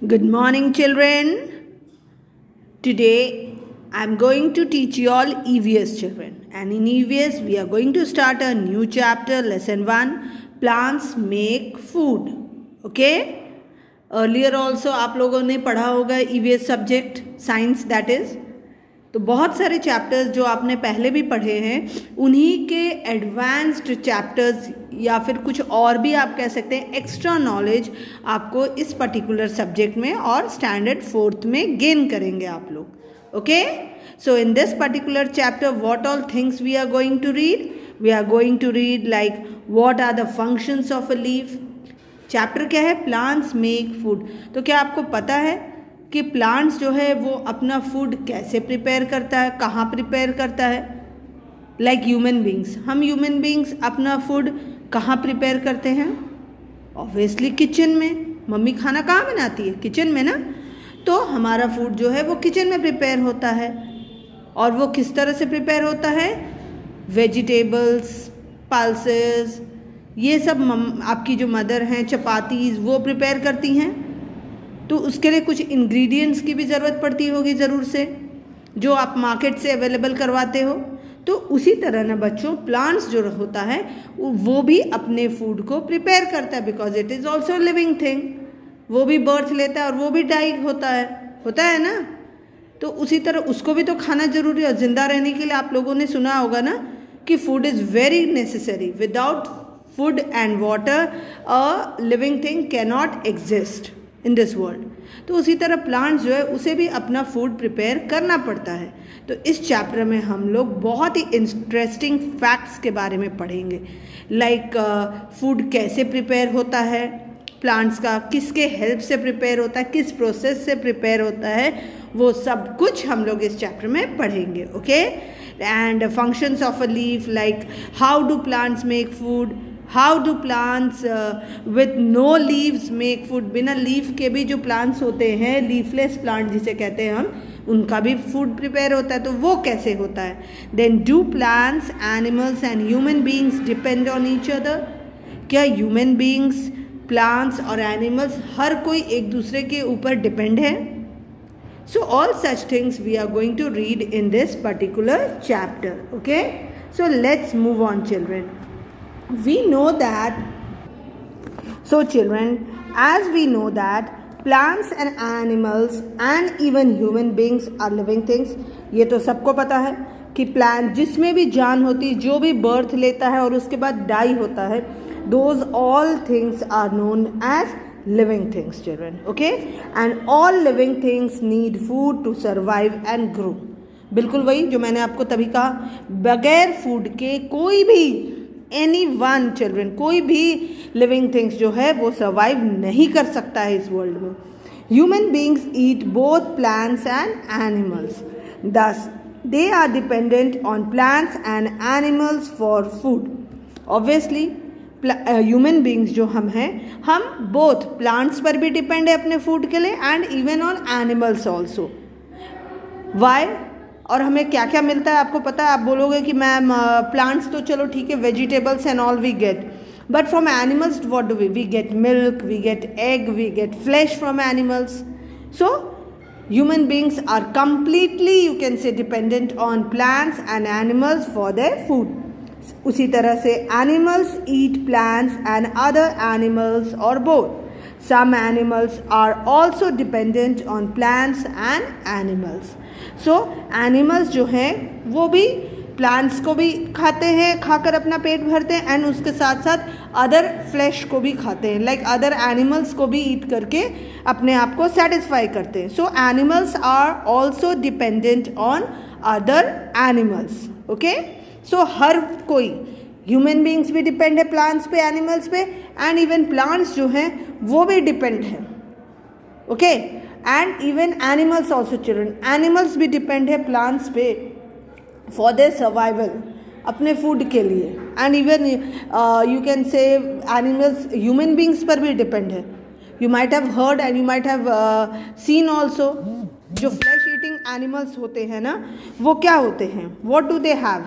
Good morning, children. Today I am going to teach you all EVS, children. And in EVS, we are going to start a new chapter, lesson 1, plants make food. Okay? Earlier also आप लोगों ने पढ़ा होगा EVS subject, science that is. तो बहुत सारे chapters जो आपने पहले भी पढ़े हैं उन्हीं के एडवांस्ड चैप्टर्स या फिर कुछ और भी आप कह सकते हैं एक्स्ट्रा नॉलेज आपको इस पर्टिकुलर सब्जेक्ट में और स्टैंडर्ड 4th में गेन करेंगे आप लोग. Okay, so in this particular chapter what all things we are going to read like what are the functions of a leaf. Chapter क्या है? Plants make food. तो क्या आपको पता है कि प्लांट्स जो है वो अपना फूड कैसे प्रिपेयर करता है, कहाँ प्रिपेयर करता है? लाइक ह्यूमन बींग्स, हम ह्यूमन बींग्स अपना फूड कहाँ प्रिपेयर करते हैं? ऑब्वियसली किचन में. मम्मी खाना कहाँ बनाती है? किचन में ना. तो हमारा फूड जो है वो किचन में प्रिपेयर होता है. और वो किस तरह से प्रिपेयर होता है? वेजिटेबल्स, पल्सेस, ये सब आपकी जो मदर हैं, चपातीज़, वो प्रिपेयर करती हैं. तो उसके लिए कुछ इंग्रेडिएंट्स की भी ज़रूरत पड़ती होगी ज़रूर से, जो आप मार्केट से अवेलेबल करवाते हो. तो उसी तरह ना बच्चों, प्लांट्स जो होता है वो भी अपने फूड को प्रिपेयर करता है, because it is also living thing. वो भी बर्थ लेता है और वो भी डाई होता है ना. तो उसी तरह उसको भी तो खाना ज़रूरी है. और ज़िंदा रहने के लिए आप लोगों ने सुना होगा ना कि food is very necessary. Without food and water a living thing cannot exist in this world. तो उसी तरह प्लांट्स जो है उसे भी अपना फूड प्रिपेयर करना पड़ता है. तो इस चैप्टर में हम लोग बहुत ही इंटरेस्टिंग फैक्ट्स के बारे में पढ़ेंगे. लाइक फूड कैसे प्रिपेयर होता है प्लांट्स का, किसके हेल्प से प्रिपेयर होता है, किस प्रोसेस से प्रिपेयर होता है, वो सब कुछ हम लोग इस चैप्टर में पढ़ेंगे. Okay, and functions of a leaf, like how do plants make food, how do plants with no leaves make food. बिना लीफ के भी जो प्लांट्स होते हैं, लीफलेस प्लांट जिसे कहते हैं हम, उनका भी फूड प्रिपेयर होता है. तो वो कैसे होता है? Then do plants, animals and human beings depend on each other. क्या ह्यूमन बींग्स, प्लांट्स और एनिमल्स हर कोई एक दूसरे के ऊपर डिपेंड है? So all such things we are going to read in this particular chapter. Okay, so let's move on children. We know that, so children, as we know that plants and animals and even human beings are living things. ये तो सबको पता है कि plant जिसमें भी जान होती, जो भी बर्थ लेता है और उसके बाद डाई होता है, those all things are known as living things, children. Okay, and all living things need food to survive and grow. बिल्कुल वही जो मैंने आपको तभी कहा, बगैर फूड के कोई भी anyone चिल्ड्रन, कोई भी लिविंग थिंग्स जो है वो सर्वाइव नहीं कर सकता है इस वर्ल्ड में. Human beings eat both plants and animals, thus they are dependent on plants and animals for food. Obviously human beings जो हम हैं, हम बोथ प्लांट्स पर भी डिपेंड है अपने फूड के लिए and even on animals also. Why? और हमें क्या क्या मिलता है आपको पता है? आप बोलोगे कि मैम प्लांट्स तो चलो ठीक है, vegetables and all we get, but from animals what do we get? Milk, we get egg, we get flesh from animals. So human beings are completely, you can say, dependent on plants and animals for their food. उसी तरह से animals eat plants and other animals और both. Some animals are also dependent on plants and animals. So animals जो हैं वो भी plants को भी खाते हैं, खाकर अपना पेट भरते हैं, एंड उसके साथ साथ अदर फ्लैश को भी खाते हैं, लाइक अदर एनिमल्स को भी ईट करके अपने आप को सेटिस्फाई करते हैं. So animals are also dependent on other animals. Okay, so हर कोई, ह्यूमन बींग्स भी डिपेंड है प्लांट्स पे, एनिमल्स पे, एंड इवन प्लांट्स जो हैं वो भी डिपेंड है. Okay, and even animals also children, animals भी डिपेंड है प्लांट्स पे फॉर देयर सर्वाइवल, अपने फूड के लिए. And even you can say animals human beings पर भी डिपेंड है. You might have heard and you might have seen also, जो फ्लैश ईटिंग एनिमल्स होते हैं ना, वो क्या होते हैं? What do they have?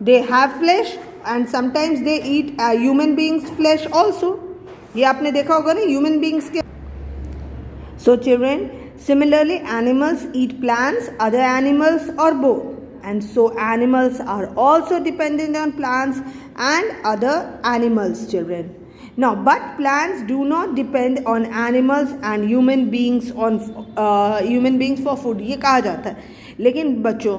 They have flesh and sometimes they eat human beings flesh also. ये आपने देखा होगा ना ह्यूमन बींग्स के. So children, similarly animals eat plants, other animals or both, and so animals are also dependent on plants and other animals children. Now but plants do not depend on animals and human beings for food, ये कहा जाता है. लेकिन बच्चों,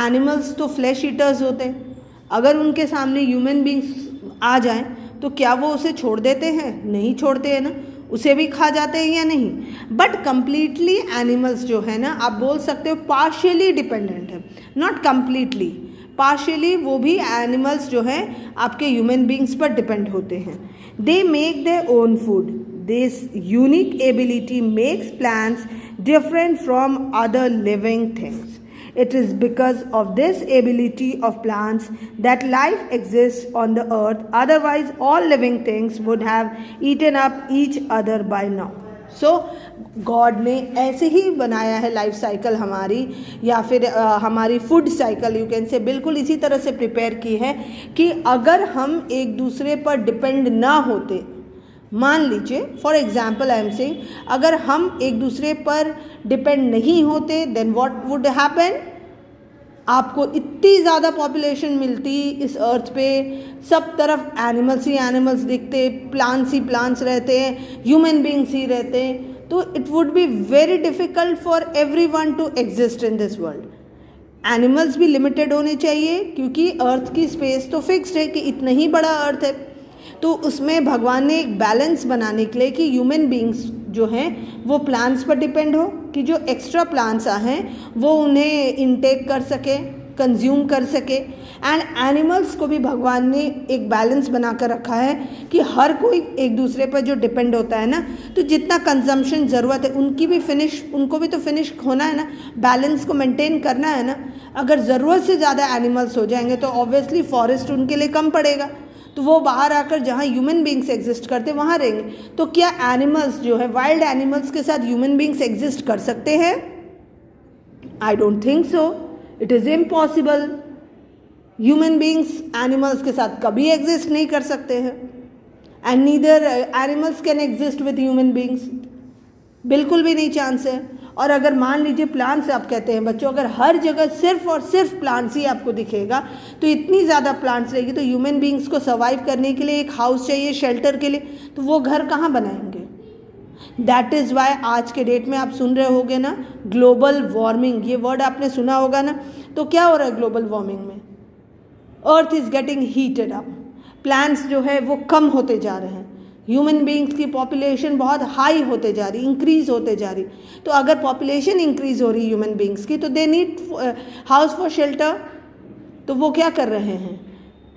animals तो flash eaters होते हैं. अगर उनके सामने ह्यूमन बींग्स आ जाएं तो क्या वो उसे छोड़ देते हैं? नहीं छोड़ते हैं ना, उसे भी खा जाते हैं या नहीं. बट कंप्लीटली एनिमल्स जो है ना, आप बोल सकते हो पार्शियली डिपेंडेंट है, नॉट कंप्लीटली, पार्शियली वो भी एनिमल्स जो है आपके ह्यूमन बींग्स पर डिपेंड होते हैं. They make their own food. This unique ability makes plants different from other living things. It is because of this ability of plants that life exists on the earth. Otherwise, all living things would have eaten up each other by now. So, God ने ऐसे ही बनाया है life cycle हमारी, या फिर हमारी food cycle you can से, बिल्कुल इसी तरह से प्रिपेयर की है कि अगर हम एक दूसरे पर डिपेंड ना होते, मान लीजिए for example I am saying, अगर हम एक दूसरे पर डिपेंड नहीं होते देन व्हाट वुड हैपन. आपको इतनी ज़्यादा पॉपुलेशन मिलती इस अर्थ पे, सब तरफ एनिमल्स ही एनिमल्स दिखते, प्लांट्स ही प्लांट्स रहते हैं, ह्यूमन बींग्स ही रहते हैं, तो it would be very difficult for everyone to exist in this world. Animals भी लिमिटेड होने चाहिए क्योंकि अर्थ की स्पेस तो फिक्स्ड है कि इतना ही बड़ा अर्थ है. तो उसमें भगवान ने एक बैलेंस बनाने के लिए कि ह्यूमन बींग्स जो हैं वो प्लांट्स पर डिपेंड हो, कि जो एक्स्ट्रा प्लांट्स हैं वो उन्हें इनटेक कर सके, कंज्यूम कर सके, एंड एनिमल्स को भी भगवान ने एक बैलेंस बना कर रखा है कि हर कोई एक दूसरे पर जो डिपेंड होता है ना, तो जितना कंजम्पशन ज़रूरत है उनको भी तो फिनिश होना है ना, बैलेंस को मेंटेन करना है ना. अगर ज़रूरत से ज़्यादा एनिमल्स हो जाएंगे तो ऑब्वियसली फॉरेस्ट उनके लिए कम पड़ेगा, तो वो बाहर आकर जहाँ ह्यूमन बींग्स एग्जिस्ट करते वहाँ रहेंगे. तो क्या एनिमल्स जो है वाइल्ड एनिमल्स के साथ ह्यूमन बींग्स एग्जिस्ट कर सकते हैं? I don't think so. It is impossible. Human beings animals के साथ कभी एग्जिस्ट नहीं कर सकते हैं, and neither animals can exist with human beings, बिल्कुल भी नहीं चांस है. और अगर मान लीजिए प्लांट्स, आप कहते हैं बच्चों, अगर हर जगह सिर्फ और सिर्फ प्लांट्स ही आपको दिखेगा तो इतनी ज़्यादा प्लांट्स रहेगी तो ह्यूमन बींग्स को सर्वाइव करने के लिए एक हाउस चाहिए शेल्टर के लिए, तो वो घर कहाँ बनाएंगे? दैट इज़ वाई आज के डेट में आप सुन रहे होगे ना ग्लोबल वार्मिंग, ये वर्ड आपने सुना होगा ना. तो क्या हो रहा है ग्लोबल वार्मिंग में? Earth is getting heated up, plants जो है वो कम होते जा रहे हैं, ह्यूमन बींग्स की पॉपुलेशन बहुत हाई होते जा रही, इंक्रीज़ होते जा रही. तो अगर पॉपुलेशन इंक्रीज़ हो रही ह्यूमन बींग्स की तो they need house for shelter. तो वो क्या कर रहे हैं?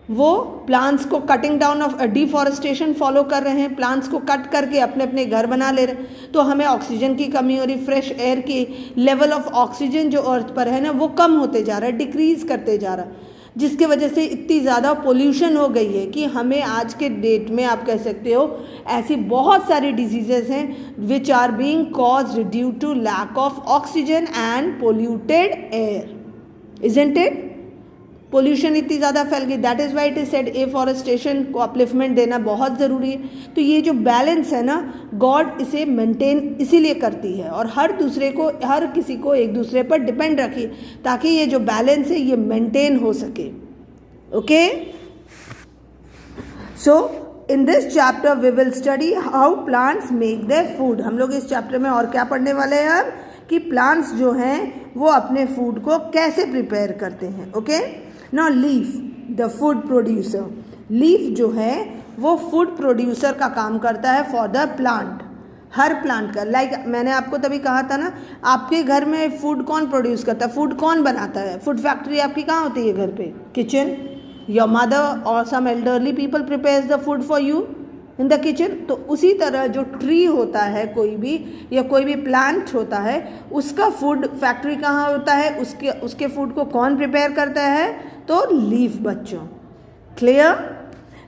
वो प्लांट्स को cutting down of deforestation follow कर रहे हैं, प्लांट्स को कट करके अपने अपने घर बना ले रहे हैं. तो हमें ऑक्सीजन की कमी हो रही, फ्रेश एयर की लेवल ऑफ ऑक्सीजन जो अर्थ पर है ना वो कम होते जा रहा है, डिक्रीज़ करते जा रहा है, जिसके वजह से इतनी ज़्यादा पोल्यूशन हो गई है कि हमें आज के डेट में आप कह सकते हो ऐसी बहुत सारी डिजीज़ेस हैं which are being caused due to lack of oxygen and polluted air. Isn't it? Pollution इतनी ज़्यादा फैल गई. That is why it is said afforestation को अपलिफ्टमेंट देना बहुत ज़रूरी है. तो ये जो बैलेंस है ना, गॉड इसे मेंटेन इसीलिए करती है और हर किसी को एक दूसरे पर डिपेंड रखी ताकि ये जो बैलेंस है ये मेंटेन हो सके. Okay, so in this chapter we will study how plants make their food. हम लोग इस चैप्टर में और क्या पढ़ने वाले हैं अब कि प्लांट्स जो हैं वो अपने फूड को कैसे प्रिपेयर करते हैं. Okay, now leaf the food producer. Leaf जो है वो फूड प्रोड्यूसर का काम करता है for the plant, her plant का. लाइक मैंने आपको तभी कहा था ना, आपके घर में फूड कौन प्रोड्यूस करता है, फूड कौन बनाता है? फूड फैक्ट्री आपकी कहाँ होती है? घर पे, किचन. योर मदर और some elderly people prepares the food for you in the kitchen. तो उसी तरह जो ट्री होता है कोई भी या कोई भी प्लांट होता है उसका फूड फैक्ट्री कहाँ होता है, उसके फूड को कौन प्रिपेयर करता है? तो लीफ बच्चों. Clear?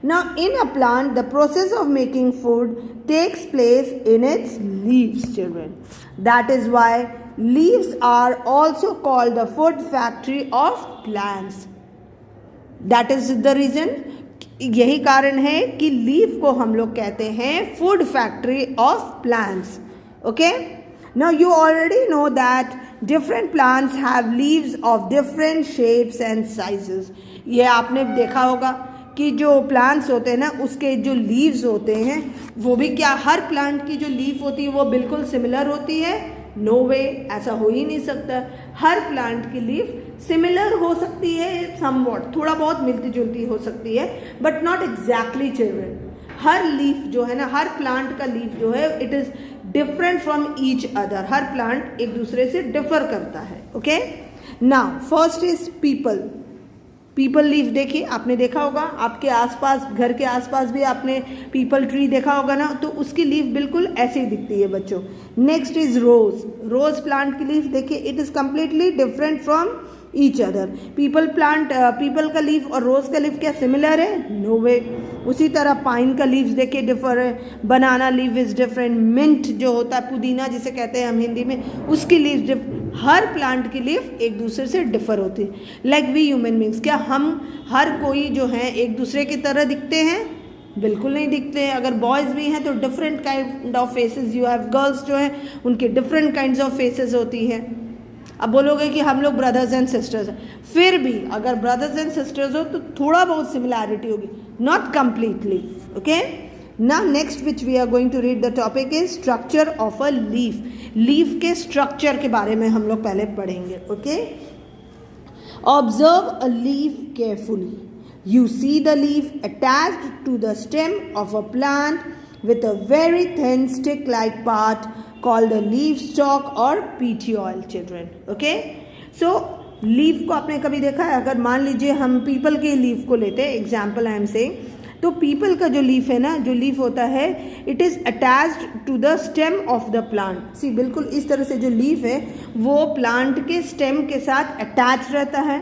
Now in a plant the process of making food takes place in its leaves children. That is why leaves are also called the food factory of plants. That is the reason, यही कारण है कि leaf को हम लोग कहते हैं food factory of plants. Okay, Now you already know that different plants have leaves of different shapes and sizes. ये आपने देखा होगा कि जो प्लांट्स होते हैं ना उसके जो लीव्स होते हैं वो भी क्या हर प्लांट की जो लीफ होती है वो बिल्कुल सिमिलर होती है? नो वे, ऐसा हो ही नहीं सकता। हर प्लांट की लीफ सिमिलर हो सकती है, समवॉट थोड़ा बहुत मिलती जुलती हो सकती है, but not exactly children. Her leaf जो है ना, हर प्लांट का लीफ जो है it is different from each other. Her plant एक दूसरे से डिफर करता है। Okay, now first is people. People leaf देखिए, आपने देखा होगा आपके आसपास, घर के आसपास भी आपने पीपल ट्री देखा होगा ना, तो उसकी लीफ बिल्कुल ऐसे ही दिखती है बच्चों। Next is rose. Rose plant की लीफ देखिए, it is completely different from each other. Peepal का लीफ और रोज का लीफ क्या सिमिलर है? No way. उसी तरह पाइन का लीव्स देखिए डिफर है, banana leaf is different, mint जो होता है पुदीना जिसे कहते हैं हम हिंदी में, उसकी लीव्स हर प्लांट की लीफ एक दूसरे से डिफर होती है। लाइक वी ह्यूमन बींग्स, क्या हम हर कोई जो है एक दूसरे की तरह दिखते हैं? बिल्कुल नहीं दिखते हैं। अगर बॉयज़ भी हैं तो different kind of faces you have, girls जो हैं उनके डिफरेंट काइंड्स ऑफ फेसेस होती हैं। अब बोलोगे कि हम लोग ब्रदर्स एंड सिस्टर्स हैं, फिर भी अगर ब्रदर्स एंड सिस्टर्स हो तो थोड़ा बहुत सिमिलैरिटी होगी, not completely. Okay, now next which we are going to read the topic is structure of a leaf. Leaf के स्ट्रक्चर के बारे में हम लोग पहले पढ़ेंगे। Okay, observe a leaf carefully. You see the leaf attached to the stem of a plant with a very thin stick-like part called the leaf stalk or petiole, children. Okay? So, leaf को आपने कभी देखा है? अगर मान लीजिए हम people के लीफ को लेते हैं, एग्जाम्पल आई एम सेइंग, तो पीपल का जो लीफ है ना, जो लीफ होता है, it is attached to the stem of the plant. See बिल्कुल इस तरह से जो लीफ है वो प्लांट के स्टेम के साथ अटैच रहता है,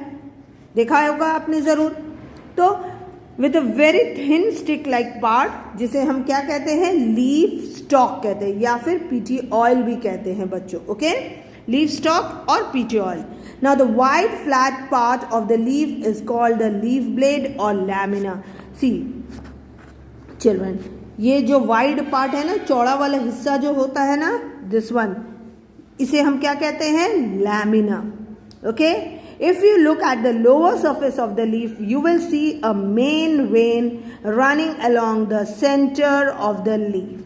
देखा होगा आपने ज़रूर। तो with a very thin stick like part, जिसे हम क्या कहते हैं? लीफ स्टॉक कहते हैं, या फिर पीटी ऑयल भी कहते हैं बच्चों। ओके, लीफ स्टॉक और PT oil. Now the wide flat part of the leaf is called the leaf blade और लैमिना। सी चिल्ड्रन, ये जो वाइड पार्ट है ना, चौड़ा वाला हिस्सा जो होता है ना, दिस वन, इसे हम क्या कहते हैं? Lamina. Okay, if you look at the lower surface of the leaf, you will see a main vein running along the center of the leaf.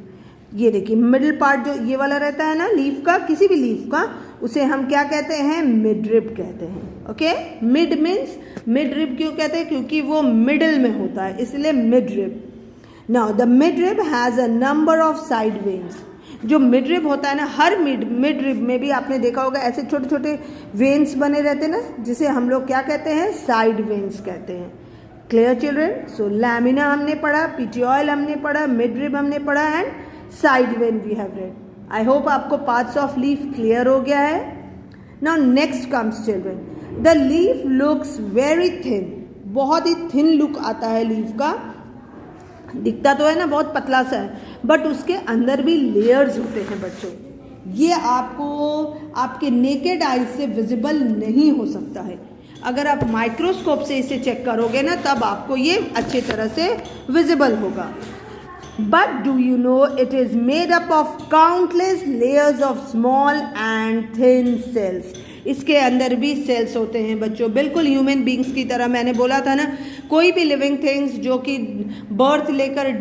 ये देखिए मिडिल पार्ट जो ये वाला रहता है ना लीफ का, किसी भी लीफ का, उसे हम क्या कहते हैं? मिडरिब कहते हैं। ओके, मिड मीन्स, मिडरिब क्यों कहते हैं? क्योंकि वो मिडिल में होता है, इसलिए midrib. Now the midrib has a number of side veins. जो मिडरिब होता है ना, हर मिडरिब में भी आपने देखा होगा ऐसे छोटे छोटे वेन्स बने रहते हैं ना, जिसे हम लोग क्या कहते हैं? साइड वेन्स कहते हैं। Clear children? सो लैमिना हमने पढ़ा, पीटियोल हमने पढ़ा, मिडरिब हमने पढ़ा and side vein we have read. I hope आपको पार्ट्स ऑफ लीफ क्लियर हो गया है। Now next comes children, the leaf looks very thin. बहुत ही थिन लुक आता है लीफ का, दिखता तो है ना बहुत पतला सा है, बट उसके अंदर भी लेयर्स होते हैं बच्चों। ये आपको आपके नेकेड आइज से विजिबल नहीं हो सकता है। अगर आप माइक्रोस्कोप से इसे चेक करोगे ना, तब आपको ये अच्छी तरह से विजिबल होगा। But do you know it is made up of countless layers of small and thin cells. इसके अंदर भी सेल्स होते हैं बच्चों, बिल्कुल ह्यूमन बींग्स की तरह। मैंने बोला था ना, कोई भी लिविंग थिंग्स जो कि बर्थ लेकर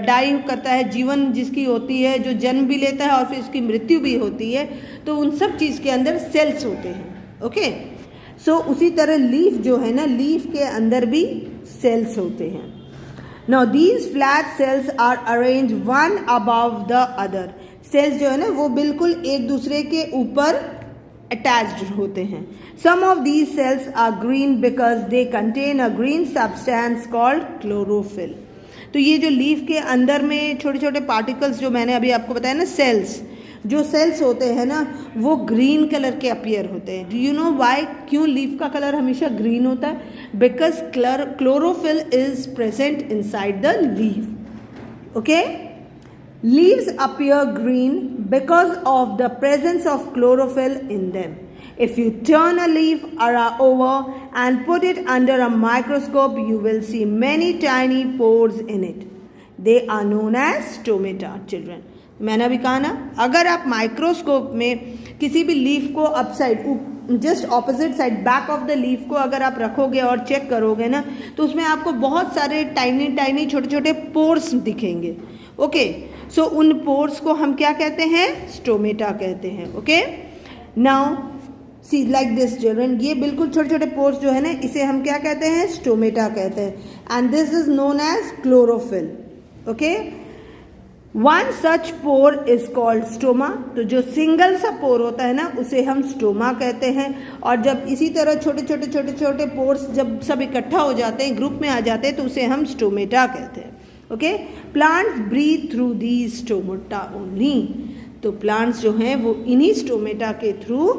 डाई करता है, जीवन जिसकी होती है, जो जन्म भी लेता है और फिर उसकी मृत्यु भी होती है, तो उन सब चीज़ के अंदर सेल्स होते हैं। ओके, सो उसी तरह लीफ जो है ना, लीफ के अंदर भी सेल्स होते हैं। Now these flat cells are arrange one above the other. Cells जो है ना वो बिल्कुल एक दूसरे के ऊपर अटैच्ड होते हैं। Some of these cells are green because they contain a green substance called chlorophyll. तो ये जो लीफ के अंदर में छोटे छोटे पार्टिकल्स जो मैंने अभी आपको बताया ना, सेल्स, जो सेल्स होते हैं ना वो ग्रीन कलर के अपीयर होते हैं। Do you know why? क्यों लीफ का कलर हमेशा ग्रीन होता है? Because chlorophyll is present inside the leaf. Okay, leaves appear green because of the presence of chlorophyll in them. If you turn a leaf over and put it under a microscope, you will see many tiny pores in it. They are known as stomata, children. मैंने अभी कहा ना, अगर आप microscope में किसी भी leaf को upside just opposite side back of the leaf को अगर आप रखोगे और चेक करोगे ना, तो उसमें आपको बहुत सारे टाइनी टाइनी छोटे छोटे पोर्स दिखेंगे. ओके, सो उन पोर्स को हम क्या कहते हैं? स्टोमेटा कहते हैं. Okay, now see like this children, ये बिल्कुल छोटे छोटे पोर्स जो है ना, इसे हम क्या कहते हैं? स्टोमेटा कहते हैं. And this is known as chlorophyll. Okay, one such pore is called stoma. तो जो सिंगल सा पोर होता है ना, उसे हम स्टोमा कहते हैं. और जब इसी तरह छोटे छोटे छोटे छोटे पोर्स जब सब इकट्ठा हो जाते हैं, ग्रुप में आ जाते हैं, तो उसे हम स्टोमेटा कहते हैं. Okay, plants breathe through the stomata only. तो प्लांट्स जो हैं वो इन्हीं स्टोमेटा के थ्रू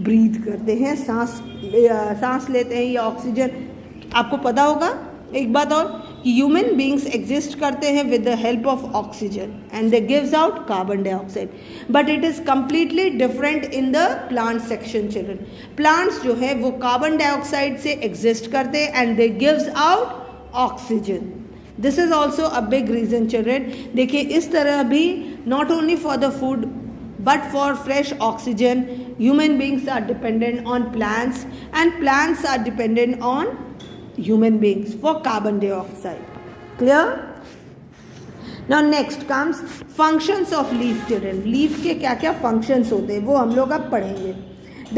ब्रीथ करते हैं, सांस लेते हैं या ऑक्सीजन. आपको पता होगा एक बात और कि ह्यूमन बींग्स एग्जिस्ट करते हैं with the help of oxygen and they gives out carbon dioxide. But it is completely different in the plant section children. Plants जो है वो कार्बन डाइऑक्साइड से एग्जिस्ट करते हैं and they gives out oxygen. This is also a big reason children. देखिए, इस तरह भी not only for the food but for fresh oxygen, human beings are dependent on plants and plants are dependent on human beings for carbon dioxide. Clear? Now next comes functions of leaf children. Leaf के क्या क्या functions होते हैं वो हम लोग अब पढ़ेंगे.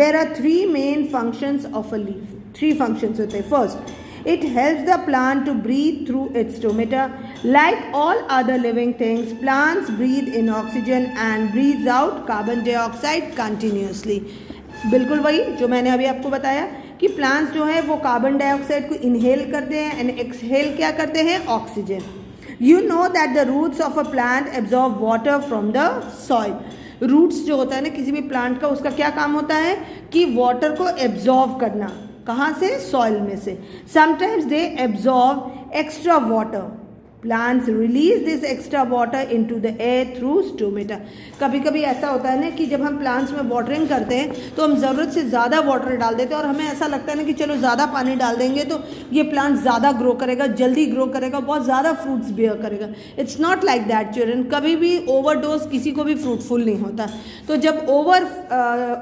There are three main functions of a leaf. Three functions होते हैं. First, it helps the plant to breathe through its stomata. Like all other living things, plants breathe in oxygen and breathes out carbon dioxide continuously. बिल्कुल वही जो मैंने अभी आपको बताया कि प्लांट्स जो है वो कार्बन डाइऑक्साइड को इनहेल करते हैं एंड एक्सहेल क्या करते हैं? Oxygen. You know that the roots of a plant absorb water from the soil. Roots जो होता है ना किसी भी प्लांट का, उसका क्या काम होता है कि वाटर को एब्जॉर्व करना. कहाँ से? सॉइल में से. Sometimes they absorb extra water. Plants release this extra water into the air through stomata. कभी कभी ऐसा होता है ना कि जब हम प्लांट्स में वाटरिंग करते हैं तो हम ज़रूरत से ज़्यादा वाटर डाल देते हैं और हमें ऐसा लगता है ना कि चलो ज़्यादा पानी डाल देंगे तो ये प्लांट ज़्यादा ग्रो करेगा, जल्दी ग्रो करेगा, बहुत ज़्यादा फ्रूट्स बियर करेगा. It's not like that children. कभी भी ओवरडोज किसी को भी फ्रूटफुल नहीं होता. तो जब ओवर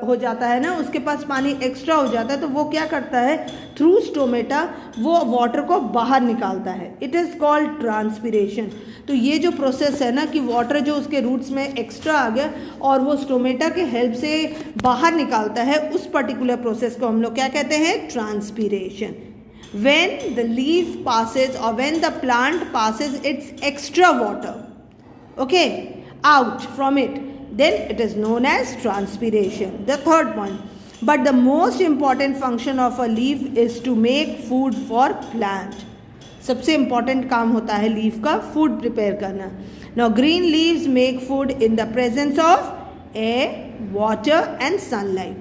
हो जाता है ना, उसके पास पानी एक्स्ट्रा हो जाता है, तो वो क्या करता है? थ्रू स्टोमेटा वो वाटर को बाहर निकालता है. It is called transpiration. तो ये जो प्रोसेस है ना कि वाटर जो उसके रूट्स में एक्स्ट्रा आ गया और वो स्टोमेटा के हेल्प से बाहर निकालता है, उस पर्टिकुलर प्रोसेस को हम लोग क्या कहते हैं? Transpiration. when the leaf passes or when the plant passes its extra water, okay, out from it, then it is known as transpiration. The third one. But the most important function of a leaf is to make food for plant. सबसे important काम होता है leaf का food prepare करना. Now green leaves make food in the presence of air, water and sunlight.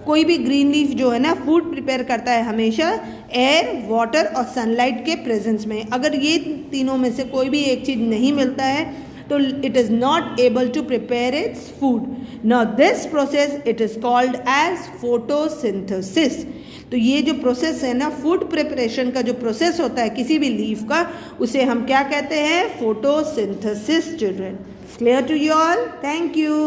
कोई भी green leaf जो है ना फूड प्रिपेयर करता है हमेशा एयर, वाटर और सनलाइट के प्रेजेंस में. अगर ये तीनों में से कोई भी एक चीज़ नहीं मिलता है तो it is not able to prepare its food. Now this process it is called as photosynthesis. तो ये जो प्रोसेस है ना फूड प्रिपरेशन का जो प्रोसेस होता है किसी भी लीफ का, उसे हम क्या कहते हैं? Photosynthesis. Children, clear to you all? Thank you.